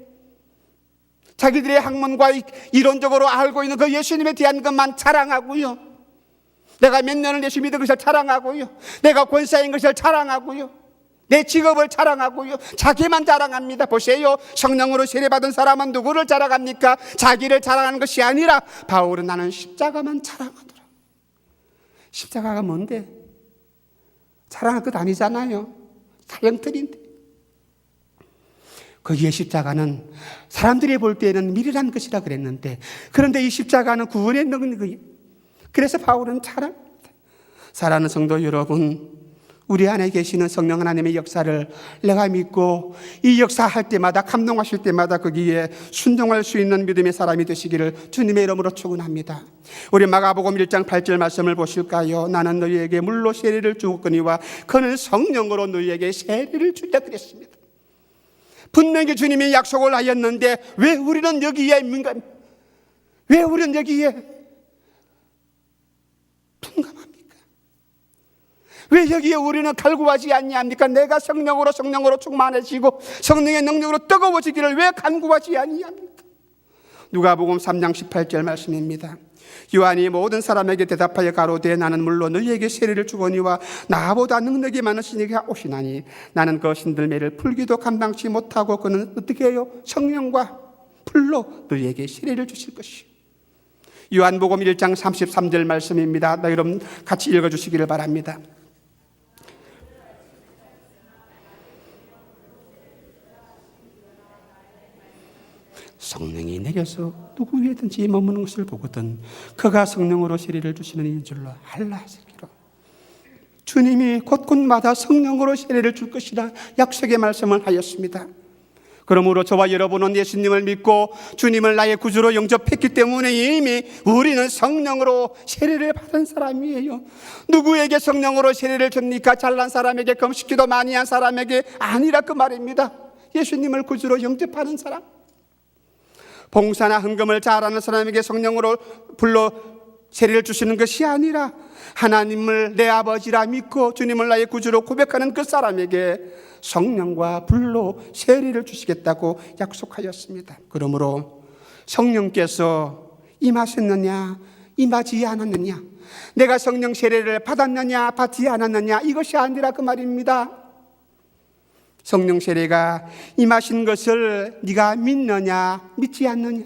자기들의 학문과 이론적으로 알고 있는 그 예수님에 대한 것만 자랑하고요. 내가 몇 년을 예수 믿은 것을 자랑하고요. 내가 권사인 것을 자랑하고요. 내 직업을 자랑하고요. 자기만 자랑합니다. 보세요. 성령으로 세례받은 사람은 누구를 자랑합니까? 자기를 자랑하는 것이 아니라 바울은 나는 십자가만 자랑하더라. 십자가가 뭔데? 자랑할 것 아니잖아요. 사형틀인데. 거기에 십자가는 사람들이 볼 때에는 미련한 것이라 그랬는데, 그런데 이 십자가는 구원의 능력이에요. 그래서 바울은 자랑합니다. 사랑하는 성도 여러분, 우리 안에 계시는 성령 하나님의 역사를 내가 믿고 이 역사할 때마다, 감동하실 때마다 거기에 순종할 수 있는 믿음의 사람이 되시기를 주님의 이름으로 축원합니다. 우리 마가복음 1장 8절 말씀을 보실까요? 나는 너희에게 물로 세례를 주었거니와 그는 성령으로 너희에게 세례를 주려 그랬습니다. 분명히 주님이 약속을 하였는데 왜 우리는 여기에 민감합니까? 왜 우리는 여기에 둔감합니까? 왜 여기에 우리는 갈구하지 아니합니까? 내가 성령으로 충만해지고 성령의 능력으로 뜨거워지기를 왜 간구하지 아니합니까? 누가복음 3장 18절 말씀입니다. 요한이 모든 사람에게 대답하여 가로되 나는 물론 너희에게 세례를 주거니와 나보다 능력이 많으신 이가 오시나니 나는 그 신들매를 풀기도 감당치 못하고 그는 어떻게 해요? 성령과 불로 너희에게 세례를 주실 것이요. 요한복음 1장 33절 말씀입니다. 여러분 같이 읽어주시기를 바랍니다. 성령이 내려서 누구 위에든지 머무는 것을 보거든 그가 성령으로 세례를 주시는 이인 줄로 알라 하시기로. 주님이 곳곳마다 성령으로 세례를 줄 것이라 약속의 말씀을 하였습니다. 그러므로 저와 여러분은 예수님을 믿고 주님을 나의 구주로 영접했기 때문에 이미 우리는 성령으로 세례를 받은 사람이에요. 누구에게 성령으로 세례를 줍니까? 잘난 사람에게, 금식기도 많이 한 사람에게 아니라 그 말입니다. 예수님을 구주로 영접하는 사람, 봉사나 헌금을 잘하는 사람에게 성령으로 불러 세례를 주시는 것이 아니라 하나님을 내 아버지라 믿고 주님을 나의 구주로 고백하는 그 사람에게 성령과 불로 세례를 주시겠다고 약속하였습니다. 그러므로 성령께서 임하셨느냐 임하지 않았느냐, 내가 성령 세례를 받았느냐 받지 않았느냐, 이것이 아니라 그 말입니다. 성령 세례가 임하신 것을 네가 믿느냐 믿지 않느냐,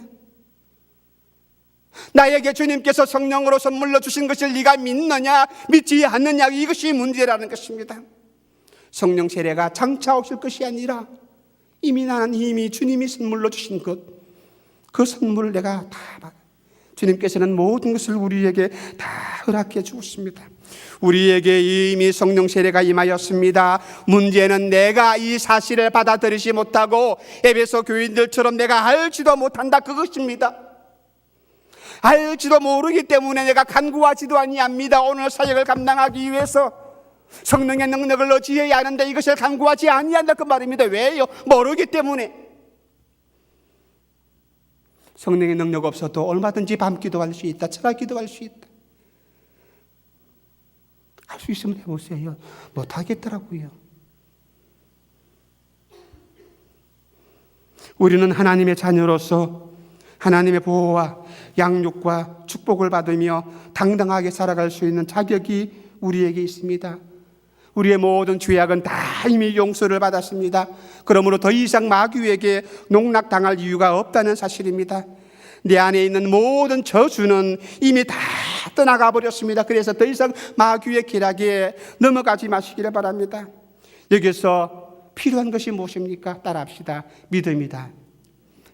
나에게 주님께서 성령으로 선물로 주신 것을 네가 믿느냐 믿지 않느냐, 이것이 문제라는 것입니다. 성령 세례가 장차 오실 것이 아니라 이미 주님이 선물로 주신 것, 그 선물을 내가 다 받아. 주님께서는 모든 것을 우리에게 다 허락해 주었습니다. 우리에게 이미 성령 세례가 임하였습니다. 문제는 내가 이 사실을 받아들이지 못하고 에베소 교인들처럼 내가 알지도 못한다, 그것입니다. 알지도 모르기 때문에 내가 간구하지도 아니합니다. 오늘 사역을 감당하기 위해서 성령의 능력을 얻어야 하는데 이것을 간구하지 아니한다, 그 말입니다. 왜요? 모르기 때문에. 성령의 능력 없어도 얼마든지 밤 기도할 수 있다, 철학 기도할 수 있다. 할 수 있으면 해보세요. 못하겠더라고요. 우리는 하나님의 자녀로서 하나님의 보호와 양육과 축복을 받으며 당당하게 살아갈 수 있는 자격이 우리에게 있습니다. 우리의 모든 죄악은 다 이미 용서를 받았습니다. 그러므로 더 이상 마귀에게 농락당할 이유가 없다는 사실입니다. 내 안에 있는 모든 저주는 이미 다 떠나가 버렸습니다. 그래서 더 이상 마귀의 기락에 넘어가지 마시기를 바랍니다. 여기서 필요한 것이 무엇입니까? 따라합시다. 믿음이다.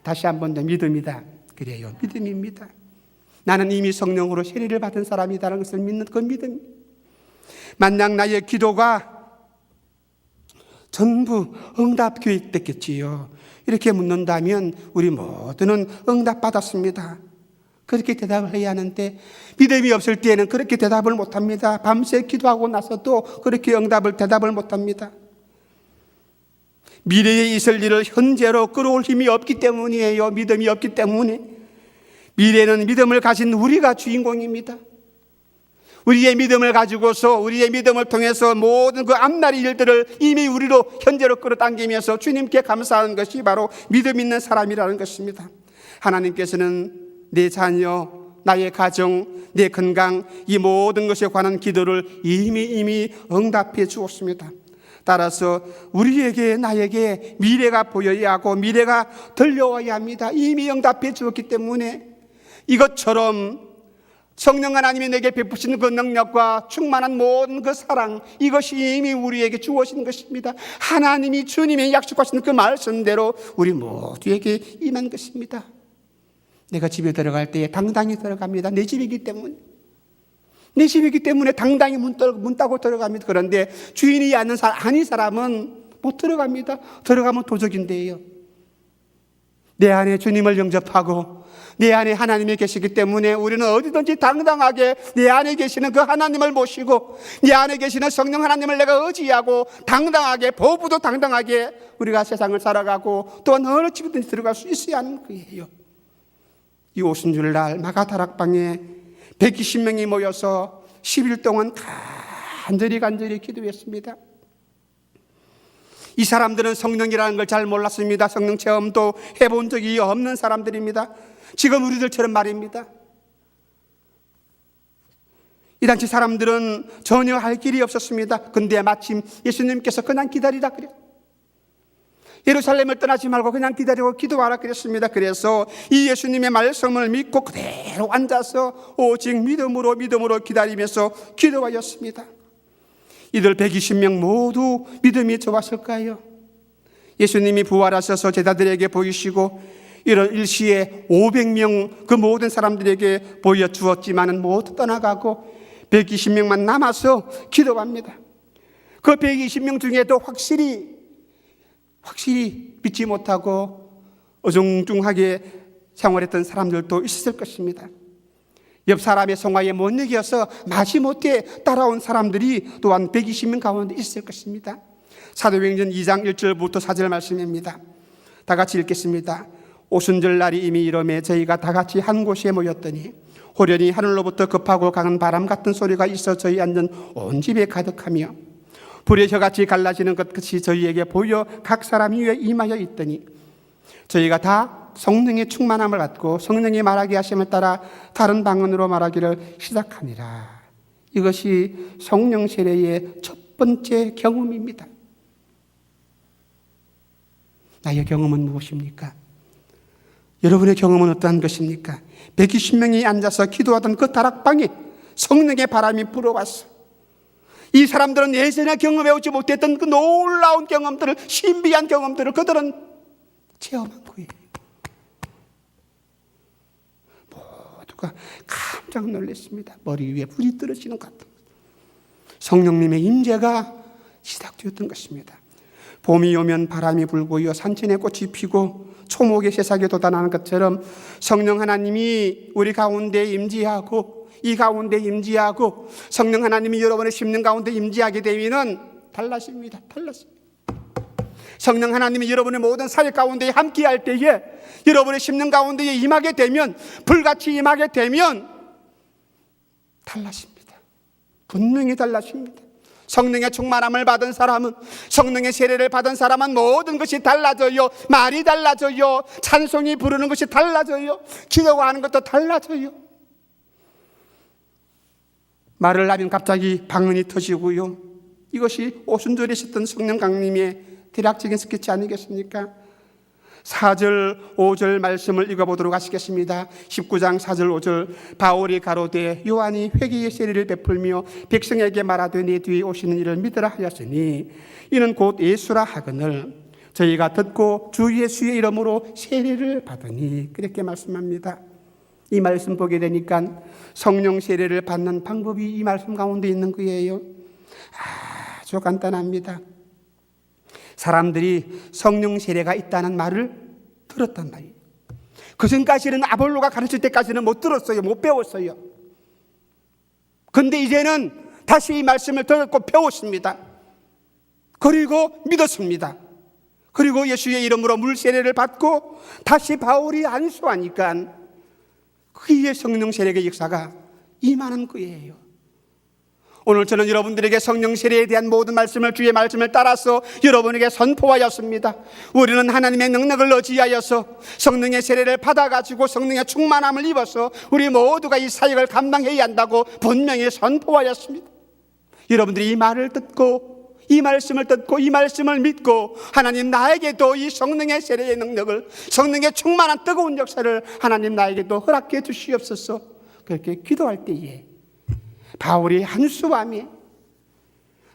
다시 한 번 더 믿음이다. 그래요. 믿음입니다. 나는 이미 성령으로 세례를 받은 사람이다라는 것을 믿는 그 믿음. 만약 나의 기도가 전부 응답 교육됐겠지요. 이렇게 묻는다면 우리 모두는 응답받았습니다. 그렇게 대답을 해야 하는데 믿음이 없을 때에는 그렇게 대답을 못합니다. 밤새 기도하고 나서도 그렇게 대답을 못합니다. 미래에 있을 일을 현재로 끌어올 힘이 없기 때문이에요. 믿음이 없기 때문에. 미래는 믿음을 가진 우리가 주인공입니다. 우리의 믿음을 가지고서 우리의 믿음을 통해서 모든 그 앞날의 일들을 이미 우리로 현재로 끌어당기면서 주님께 감사하는 것이 바로 믿음 있는 사람이라는 것입니다. 하나님께서는 내 자녀, 나의 가정, 내 건강 이 모든 것에 관한 기도를 이미 응답해 주었습니다. 따라서 우리에게 나에게 미래가 보여야 하고 미래가 들려와야 합니다. 이미 응답해 주었기 때문에 이것처럼 성령 하나님이 내게 베푸시는 그 능력과 충만한 모든 그 사랑 이것이 이미 우리에게 주어진 것입니다. 하나님이 주님이 약속하신 그 말씀대로 우리 모두에게 임한 것입니다. 내가 집에 들어갈 때에 당당히 들어갑니다. 내 집이기 때문에. 내 집이기 때문에 당당히 문 따고 들어갑니다. 그런데 주인이 아닌 사람은 못 들어갑니다. 들어가면 도적인데요. 내 안에 주님을 영접하고 내 안에 하나님이 계시기 때문에 우리는 어디든지 당당하게 내 안에 계시는 그 하나님을 모시고 내 안에 계시는 성령 하나님을 내가 의지하고 당당하게 보부도 당당하게 우리가 세상을 살아가고 또한 어느 집이든지 들어갈 수 있어야 하는 거예요. 이 오순절날 마가다락방에 120명이 모여서 10일 동안 간절히 기도했습니다. 이 사람들은 성령이라는 걸 잘 몰랐습니다. 성령 체험도 해본 적이 없는 사람들입니다. 지금 우리들처럼 말입니다. 이 당시 사람들은 전혀 할 길이 없었습니다. 근데 마침 예수님께서 그냥 기다리라 그래요. 예루살렘을 떠나지 말고 그냥 기다리고 기도하라 그랬습니다. 그래서 이 예수님의 말씀을 믿고 그대로 앉아서 오직 믿음으로 기다리면서 기도하였습니다. 이들 120명 모두 믿음이 좋았을까요? 예수님이 부활하셔서 제자들에게 보이시고 이런 일시에 500명 그 모든 사람들에게 보여주었지만은 모두 떠나가고 120명만 남아서 기도합니다. 그 120명 중에도 확실히 믿지 못하고 어중중하게 생활했던 사람들도 있었을 것입니다. 옆 사람의 성화에 못 이겨서 마지못해 따라온 사람들이 또한 120명 가운데 있을 것입니다. 사도행전 2장 1절부터 4절 말씀입니다. 다 같이 읽겠습니다. 오순절 날이 이미 이름에 저희가 다 같이 한 곳에 모였더니 호련히 하늘로부터 급하고 강한 바람 같은 소리가 있어 저희 앉은 온 집에 가득하며 불의 혀같이 갈라지는 것 같이 저희에게 보여 각 사람 위에 임하여 있더니 저희가 다 성령의 충만함을 받고 성령이 말하게 하심을 따라 다른 방언으로 말하기를 시작하니라. 이것이 성령 세례의 첫 번째 경험입니다. 나의 경험은 무엇입니까? 여러분의 경험은 어떠한 것입니까? 120명이 앉아서 기도하던 그 다락방에 성령의 바람이 불어왔어. 이 사람들은 예전에 경험해오지 못했던 그 놀라운 경험들을, 신비한 경험들을 그들은 체험한 거예요. 모두가 깜짝 놀랐습니다. 머리 위에 불이 떨어지는 것 같은 성령님의 임재가 시작되었던 것입니다. 봄이 오면 바람이 불고요, 산천에 꽃이 피고 초목의 새싹이 돋아나는 것처럼 성령 하나님이 우리 가운데 임재하고 이 가운데 임재하고 성령 하나님이 여러분의 심령 가운데 임재하게 되면은 달라집니다. 성령 하나님이 여러분의 모든 사역 가운데 함께할 때에 여러분의 심령 가운데 임하게 되면, 불같이 임하게 되면 달라집니다. 분명히 달라집니다. 성령의 충만함을 받은 사람은, 성령의 세례를 받은 사람은 모든 것이 달라져요. 말이 달라져요. 찬송이 부르는 것이 달라져요. 기도가 하는 것도 달라져요. 말을 하면 갑자기 방언이 터지고요. 이것이 오순절에 있었던 성령 강림의 대략적인 스케치 아니겠습니까? 4절 5절 말씀을 읽어보도록 하시겠습니다. 19장 4절 5절 바울이 가로되 요한이 회개의 세례를 베풀며 백성에게 말하되 네 뒤에 오시는 이를 믿으라 하였으니 이는 곧 예수라 하거늘 저희가 듣고 주 예수의 이름으로 세례를 받으니 그렇게 말씀합니다. 이 말씀 보게 되니까 성령 세례를 받는 방법이 이 말씀 가운데 있는 거예요. 아주 간단합니다. 사람들이 성령 세례가 있다는 말을 들었단 말이에요. 그 전까지는 아볼로가 가르칠 때까지는 못 들었어요. 못 배웠어요. 근데 이제는 다시 이 말씀을 들었고 배웠습니다. 그리고 믿었습니다. 그리고 예수의 이름으로 물 세례를 받고 다시 바울이 안수하니까 그의 성령 세례의 역사가 임하는 거예요. 오늘 저는 여러분들에게 성령 세례에 대한 모든 말씀을 주의 말씀을 따라서 여러분에게 선포하였습니다. 우리는 하나님의 능력을 의지하여서 성령의 세례를 받아가지고 성령의 충만함을 입어서 우리 모두가 이 사역을 감당해야 한다고 분명히 선포하였습니다. 여러분들이 이 말을 듣고 이 말씀을 듣고 이 말씀을 믿고 하나님 나에게도 이 성령의 세례의 능력을 성령의 충만한 뜨거운 역사를 하나님 나에게도 허락해 주시옵소서. 그렇게 기도할 때에 바울이 한수함에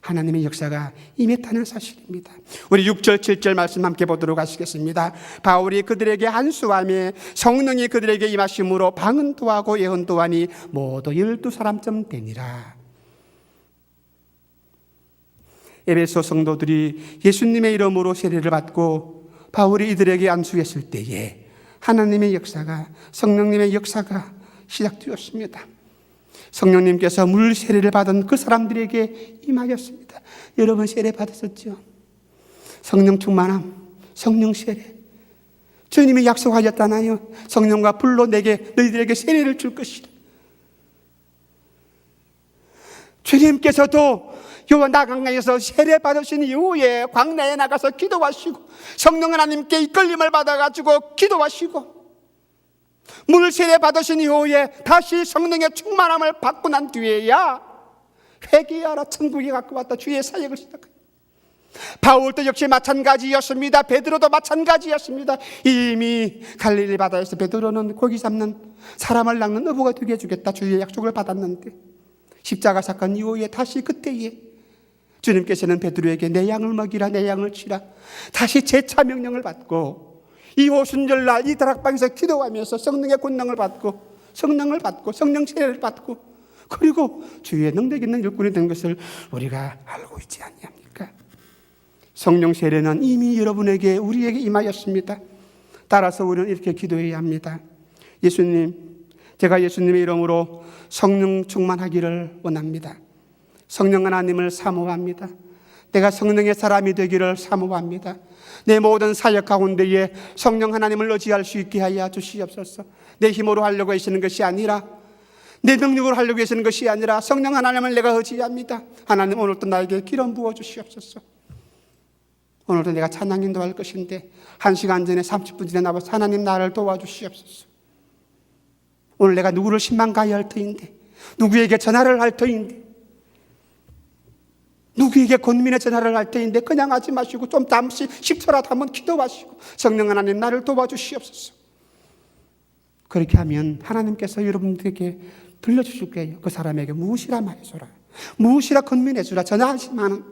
하나님의 역사가 임했다는 사실입니다. 우리 6절 7절 말씀 함께 보도록 하시겠습니다. 바울이 그들에게 안수하며 성령이 그들에게 임하심으로 방언도 하고 예언도 하니 모두 12사람쯤 되니라. 에베소 성도들이 예수님의 이름으로 세례를 받고 바울이 이들에게 안수했을 때에 하나님의 역사가 성령님의 역사가 시작되었습니다. 성령님께서 물 세례를 받은 그 사람들에게 임하였습니다. 여러분 세례 받으셨죠? 성령 충만함, 성령 세례. 주님이 약속하셨잖아요. 성령과 불로 너희들에게 세례를 줄 것이다. 주님께서도 요한강가에서 세례 받으신 이후에 광야에 나가서 기도하시고 성령 하나님께 이끌림을 받아가지고 기도하시고 물 세례 받으신 이후에 다시 성령의 충만함을 받고 난 뒤에야 회개하라 천국에 갖고 왔다 주의 사역을 시작합니다. 바울도 역시 마찬가지였습니다. 베드로도 마찬가지였습니다. 이미 갈릴리 바다에서 베드로는 고기 잡는 사람을 낚는 어부가 되게 해주겠다 주의 약속을 받았는데 십자가 사건 이후에 다시 그때에 주님께서는 베드로에게 내 양을 먹이라 내 양을 치라 다시 재차 명령을 받고 이 오순절날 이 다락방에서 기도하면서 성령의 권능을 받고 성령 세례를 받고 그리고 주의 능력 있는 일꾼이 된 것을 우리가 알고 있지 않습니까? 성령 세례는 이미 여러분에게 우리에게 임하였습니다. 따라서 우리는 이렇게 기도해야 합니다. 예수님, 제가 예수님의 이름으로 성령 충만하기를 원합니다. 성령 하나님을 사모합니다. 내가 성령의 사람이 되기를 사모합니다. 내 모든 사역 가운데에 성령 하나님을 의지할 수 있게 하여 주시옵소서. 내 힘으로 하려고 하시는 것이 아니라 내 능력으로 하려고 하시는 것이 아니라 성령 하나님을 내가 의지합니다. 하나님 오늘도 나에게 기름 부어 주시옵소서. 오늘도 내가 찬양 인도할 것인데 1시간 전에 30분 전에 나와서 하나님 나를 도와주시옵소서. 오늘 내가 누구를 신망가야 할 터인데 누구에게 전화를 할 터인데 누구에게 권민의 전화를 할 때인데 그냥 하지 마시고 좀 잠시 10초라도 한번 기도하시고 성령 하나님 나를 도와주시옵소서. 그렇게 하면 하나님께서 여러분들에게 들려주실 거예요. 그 사람에게 무엇이라 말해줘라, 무엇이라 권민해주라 전화하지만은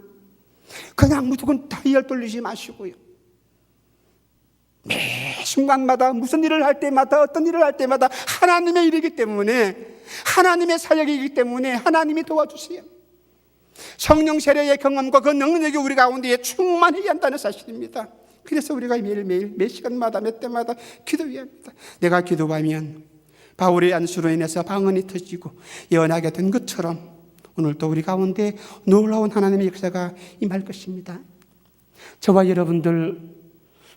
그냥 무조건 다이얼 돌리지 마시고요. 매 순간마다 무슨 일을 할 때마다 어떤 일을 할 때마다 하나님의 일이기 때문에 하나님의 사역이기 때문에 하나님이 도와주세요. 성령 세례의 경험과 그 능력이 우리 가운데에 충만해야 한다는 사실입니다. 그래서 우리가 매일매일 몇 시간마다 몇 때마다 기도해야 합니다. 내가 기도하면 바울의 안수로 인해서 방언이 터지고 예언하게 된 것처럼 오늘도 우리 가운데 놀라운 하나님의 역사가 임할 것입니다. 저와 여러분들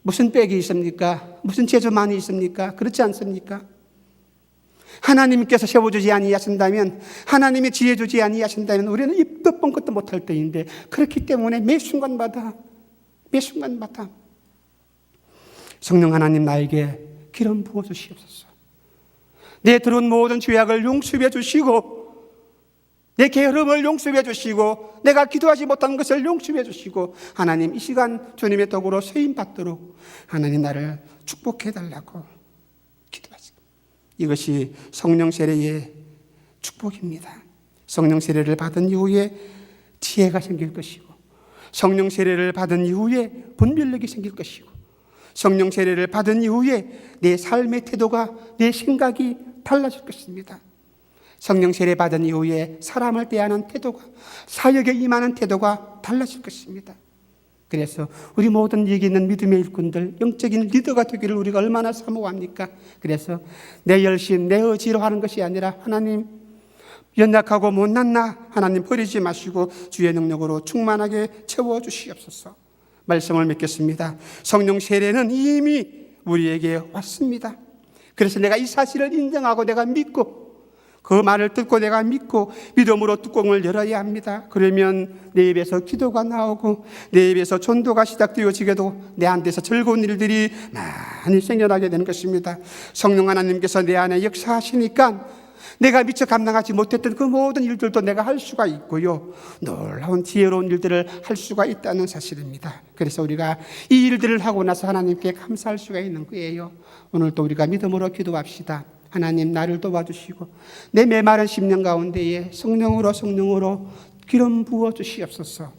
무슨 빽이 있습니까? 무슨 재주만이 있습니까? 그렇지 않습니까? 하나님께서 세워주지 아니하신다면, 하나님이 지혜 주지 아니하신다면 우리는 입도 뻥끗도 못할 때인데, 그렇기 때문에 매 순간마다 성령 하나님 나에게 기름 부어 주시옵소서. 내 들어온 모든 죄악을 용서해 주시고 내 게으름을 용서해 주시고 내가 기도하지 못한 것을 용서해 주시고 하나님 이 시간 주님의 도구로 쓰임 받도록 하나님 나를 축복해 달라고 기도하십니다. 이것이 성령 세례의 축복입니다. 성령 세례를 받은 이후에 지혜가 생길 것이고 성령 세례를 받은 이후에 분별력이 생길 것이고 성령 세례를 받은 이후에 내 삶의 태도가 내 생각이 달라질 것입니다. 성령 세례 받은 이후에 사람을 대하는 태도가 사역에 임하는 태도가 달라질 것입니다. 그래서 우리 모든 여기 있는 믿음의 일꾼들 영적인 리더가 되기를 우리가 얼마나 사모합니까? 그래서 내 열심 내 의지로 하는 것이 아니라 하나님 연약하고 못난 나 하나님 버리지 마시고 주의 능력으로 충만하게 채워주시옵소서. 말씀을 맺겠습니다. 성령 세례는 이미 우리에게 왔습니다. 그래서 내가 이 사실을 인정하고 내가 믿고 그 말을 듣고 내가 믿고 믿음으로 뚜껑을 열어야 합니다. 그러면 내 입에서 기도가 나오고 내 입에서 전도가 시작되어지게도 내 안에서 즐거운 일들이 많이 생겨나게 되는 것입니다. 성령 하나님께서 내 안에 역사하시니까 내가 미처 감당하지 못했던 그 모든 일들도 내가 할 수가 있고요. 놀라운 지혜로운 일들을 할 수가 있다는 사실입니다. 그래서 우리가 이 일들을 하고 나서 하나님께 감사할 수가 있는 거예요. 오늘도 우리가 믿음으로 기도합시다. 하나님 나를 도와주시고 내 메마른 심령 가운데에 성령으로 기름 부어 주시옵소서.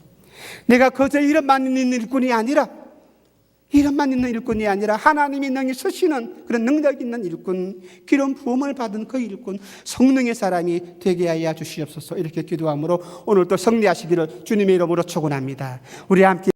내가 그저 이름만 있는 일꾼이 아니라 하나님이 능히 쓰시는 그런 능력 있는 일꾼, 기름 부음을 받은 그 일꾼, 성령의 사람이 되게 하여 주시옵소서. 이렇게 기도함으로 오늘도 승리하시기를 주님의 이름으로 축원합니다. 우리 함께